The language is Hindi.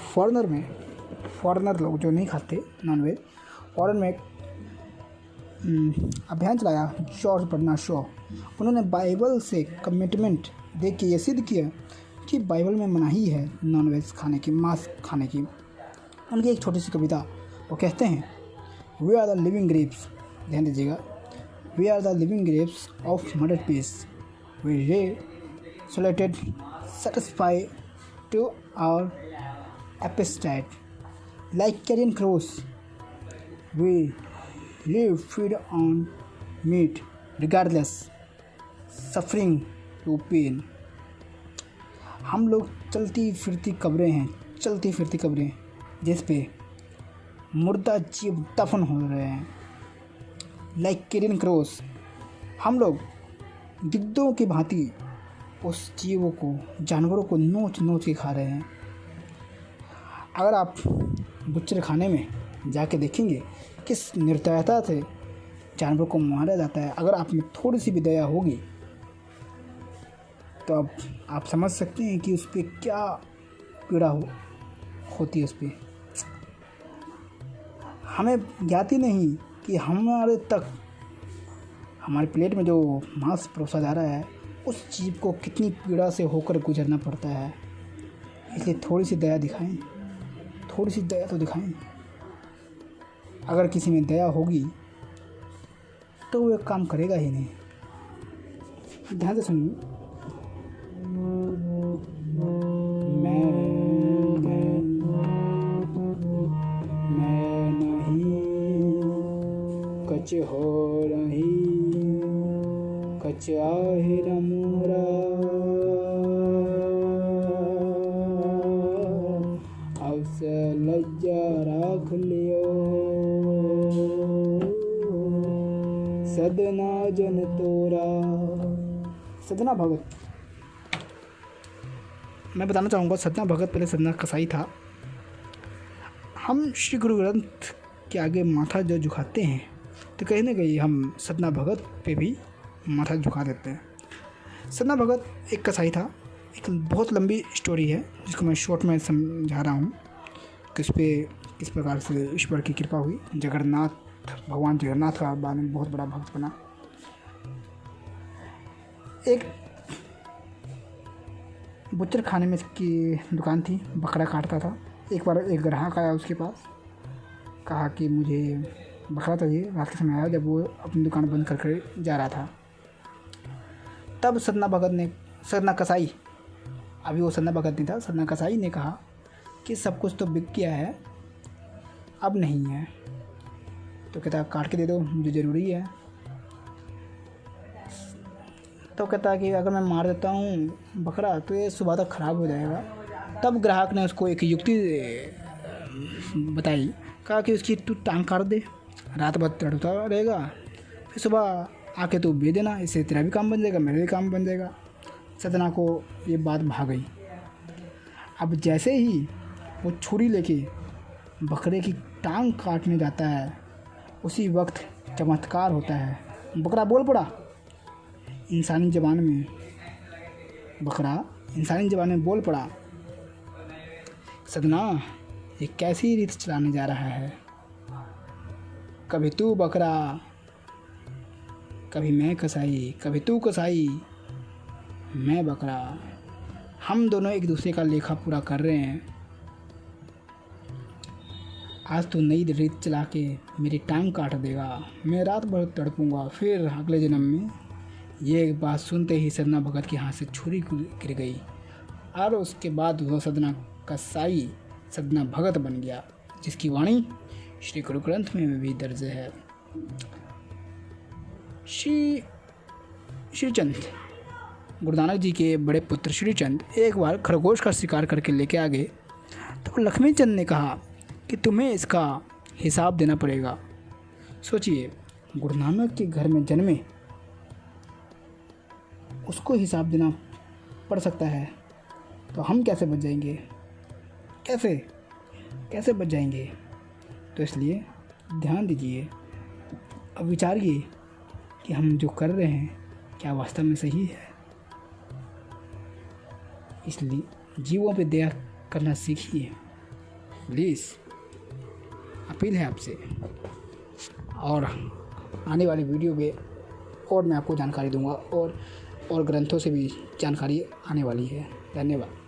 फॉरेनर लोग जो नहीं खाते नॉनवेज, फॉरेन में एक अभियान चलाया जॉर्ज बर्नार्ड शॉ। उन्होंने बाइबल से कमिटमेंट दे के ये सिद्ध किया कि बाइबल में मनाही है नॉनवेज खाने की, मांस खाने की। उनकी एक छोटी सी कविता, वो कहते हैं, we are the living grapes, ध्यान दीजिएगा, we are the living grapes of murder peace, we desolated satisfy to our appetite. Like carrion crows, we live feed on meat, regardless suffering to pain. हम लोग चलती फिरती कब्रें जिस पे मुर्दा जीव दफन हो रहे हैं। Like carrion crows, हम लोग गिद्धों की भांति उस जीवों को, जानवरों को नोच के खा रहे हैं। अगर आप बुच्चर खाने में जाके देखेंगे किस निर्दयता से जानवरों को मारा जाता है, अगर आप में थोड़ी सी भी दया होगी तो अब आप समझ सकते हैं कि उस पर क्या पीड़ा होती है। उस पर हमें ज्ञात ही नहीं कि हमारे प्लेट में जो मांस परोसा जा रहा है उस जीव को कितनी पीड़ा से होकर गुजरना पड़ता है। इसलिए थोड़ी सी दया तो दिखाएं। अगर किसी में दया होगी तो वो एक काम करेगा ही नहीं। ध्यान से सुनिए, मैं नहीं कच हो रही कच आहे न मोरा, अब से लज्जा राख लियो, सदना जन तोरा। सदना भगत, मैं बताना चाहूँगा, सदना भगत पहले सदना कसाई था। हम श्री गुरु ग्रंथ के आगे माथा जो झुकाते हैं तो कहीं ना कहीं हम सदना भगत पे भी माथा झुका देते हैं। सदना भगत एक कसाई था। एक बहुत लंबी स्टोरी है जिसको मैं शॉर्ट में समझा रहा हूँ कि उस पर किस प्रकार से ईश्वर की कृपा हुई। भगवान जगन्नाथ का बाद में बहुत बड़ा भक्त बना। एक बुच्चर खाने में की दुकान थी, बकरा काटता था। एक बार एक ग्राहक आया उसके पास, कहा कि मुझे बकरा चाहिए। रात के समय आया जब वो अपनी दुकान बंद करके जा रहा था। तब सदना कसाई, अभी वो सदना भगत नहीं था, सदना कसाई ने कहा कि सब कुछ तो बिक गया है, अब नहीं है। तो कहता काट के दे दो, मुझे ज़रूरी है। तो कहता कि अगर मैं मार देता हूँ बकरा तो ये सुबह तक ख़राब हो जाएगा। तब ग्राहक ने उसको एक युक्ति बताई, कहा कि उसकी तू टांग काट दे, रात भर तड़पता रहेगा, फिर सुबह आके तू बेच देना, इससे तेरा भी काम बन जाएगा, मेरा भी काम बन जाएगा। सदना को ये बात भा गई। अब जैसे ही वो छुरी लेके बकरे की टांग काटने जाता है, उसी वक्त चमत्कार होता है। बकरा बोल पड़ा इंसानी ज़बान में, बकरा इंसानी ज़बान में बोल पड़ा, सदना ये कैसी रीत चलाने जा रहा है, कभी तू बकरा, कभी मैं कसाई, कभी तू कसाई मैं बकरा, हम दोनों एक दूसरे का लेखा पूरा कर रहे हैं। आज तू नई रीत चला के मेरी टांग काट देगा, मैं रात भर तड़पूंगा, फिर अगले जन्म में। ये बात सुनते ही सदना भगत के हाथ से छुरी गिर गई और उसके बाद वह सदना कसाई सदना भगत बन गया, जिसकी वाणी श्री गुरु ग्रंथ में भी दर्ज है। श्रीचंद, गुरु नानक जी के बड़े पुत्र श्रीचंद एक बार खरगोश का शिकार करके लेके आ गए। तो लक्ष्मी चंद ने कहा कि तुम्हें इसका हिसाब देना पड़ेगा। सोचिए, गुरु नानक के घर में जन्मे, उसको हिसाब देना पड़ सकता है, तो हम कैसे बच जाएंगे, कैसे बच जाएंगे। तो इसलिए ध्यान दीजिए, अब विचारिए कि हम जो कर रहे हैं क्या वास्तव में सही है। इसलिए जीवों पे दया करना सीखिए, प्लीज़ अपील है आपसे। और आने वाली वीडियो में और मैं आपको जानकारी दूंगा और ग्रंथों से भी जानकारी आने वाली है। धन्यवाद।